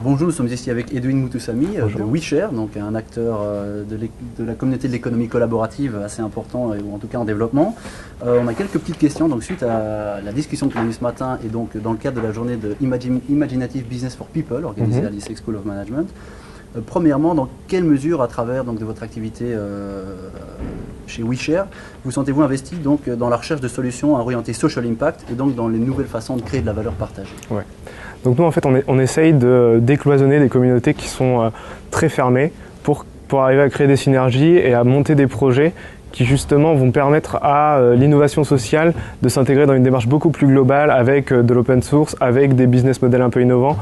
bonjour, nous sommes ici avec Edwin Moutoussamy de WeShare, donc un acteur de la communauté de l'économie collaborative assez important, ou en tout cas en développement. On a quelques petites questions donc, suite à la discussion qu'on a eue ce matin et donc dans le cadre de la journée de Imaginative Business for People organisée à l'ISEC School of Management. Premièrement, dans quelle mesure, à travers donc, de votre activité chez WeShare, vous sentez-vous investi donc, dans la recherche de solutions orientées social impact et donc dans les nouvelles façons de créer de la valeur partagée? Ouais. Donc nous, en fait, on essaye de décloisonner des communautés qui sont très fermées pour arriver à créer des synergies et à monter des projets qui justement vont permettre à l'innovation sociale de s'intégrer dans une démarche beaucoup plus globale avec de l'open source, avec des business models un peu innovants,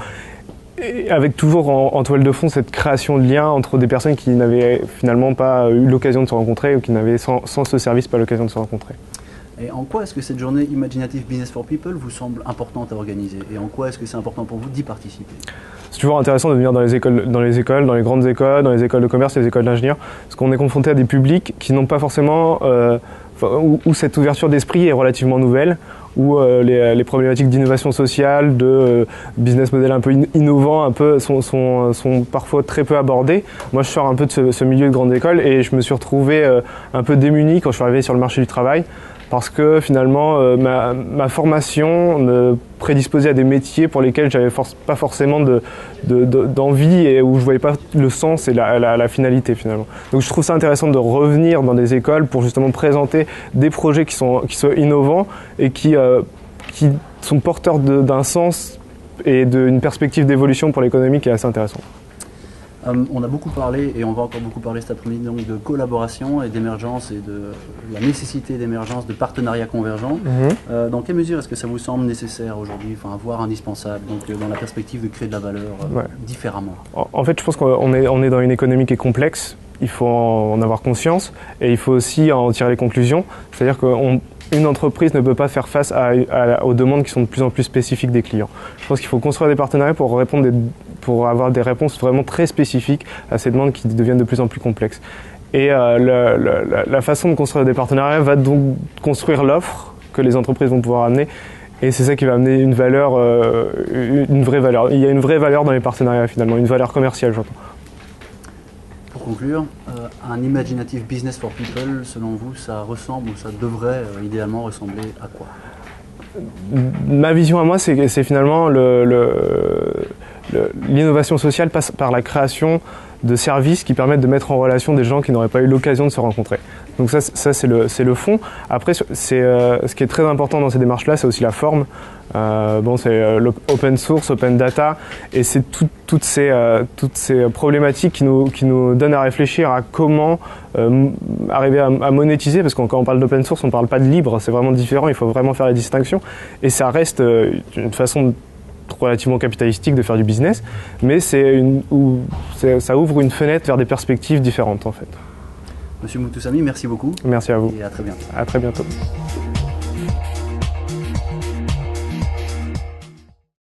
et avec toujours en toile de fond cette création de liens entre des personnes qui n'avaient finalement pas eu l'occasion de se rencontrer ou qui n'avaient sans ce service pas l'occasion de se rencontrer. Et en quoi est-ce que cette journée Imaginative Business for People vous semble importante à organiser? Et en quoi est-ce que c'est important pour vous d'y participer? C'est toujours intéressant de venir dans les écoles, dans les grandes écoles, dans les écoles de commerce, les écoles d'ingénieurs, parce qu'on est confronté à des publics qui n'ont pas forcément, où cette ouverture d'esprit est relativement nouvelle, où les problématiques d'innovation sociale, de business model un peu innovants, sont parfois très peu abordées. Moi, je sors un peu de ce milieu de grande école et je me suis retrouvé un peu démuni quand je suis arrivé sur le marché du travail, parce que finalement, ma formation me prédisposait à des métiers pour lesquels j'avais pas forcément d'envie et où je voyais pas le sens et la finalité finalement. Donc je trouve ça intéressant de revenir dans des écoles pour justement présenter des projets qui sont innovants et qui sont porteurs d'un sens et d'une perspective d'évolution pour l'économie qui est assez intéressante. On a beaucoup parlé, et on va encore beaucoup parler cet après-midi, donc de collaboration et d'émergence et de la nécessité d'émergence de partenariats convergents. Dans quelle mesure est-ce que ça vous semble nécessaire aujourd'hui, voire indispensable, donc dans la perspective de créer de la valeur différemment? En fait, je pense qu'on est dans une économie qui est complexe, il faut en avoir conscience, et il faut aussi en tirer les conclusions. C'est-à-dire qu'une entreprise ne peut pas faire face aux demandes qui sont de plus en plus spécifiques des clients. Je pense qu'il faut construire des partenariats pour avoir des réponses vraiment très spécifiques à ces demandes qui deviennent de plus en plus complexes. Et la façon de construire des partenariats va donc construire l'offre que les entreprises vont pouvoir amener. Et c'est ça qui va amener une valeur, une vraie valeur. Il y a une vraie valeur dans les partenariats finalement, une valeur commerciale, j'entends. Pour conclure, un Imaginative Business for People, selon vous, ça ressemble ou ça devrait idéalement ressembler à quoi? Ma vision à moi, c'est finalement l'innovation sociale passe par la création de services qui permettent de mettre en relation des gens qui n'auraient pas eu l'occasion de se rencontrer. Donc ça c'est le fond. Après, ce qui est très important dans ces démarches-là, c'est aussi la forme. C'est l'open source, open data, et c'est toutes ces problématiques qui nous donnent à réfléchir à comment arriver à monétiser, parce que quand on parle d'open source, on ne parle pas de libre, c'est vraiment différent, il faut vraiment faire la distinction, et ça reste une façon relativement capitalistique de faire du business, mais ça ouvre une fenêtre vers des perspectives différentes en fait. Monsieur Moutoussamy, merci beaucoup. Merci à vous. Et à très bientôt. À très bientôt.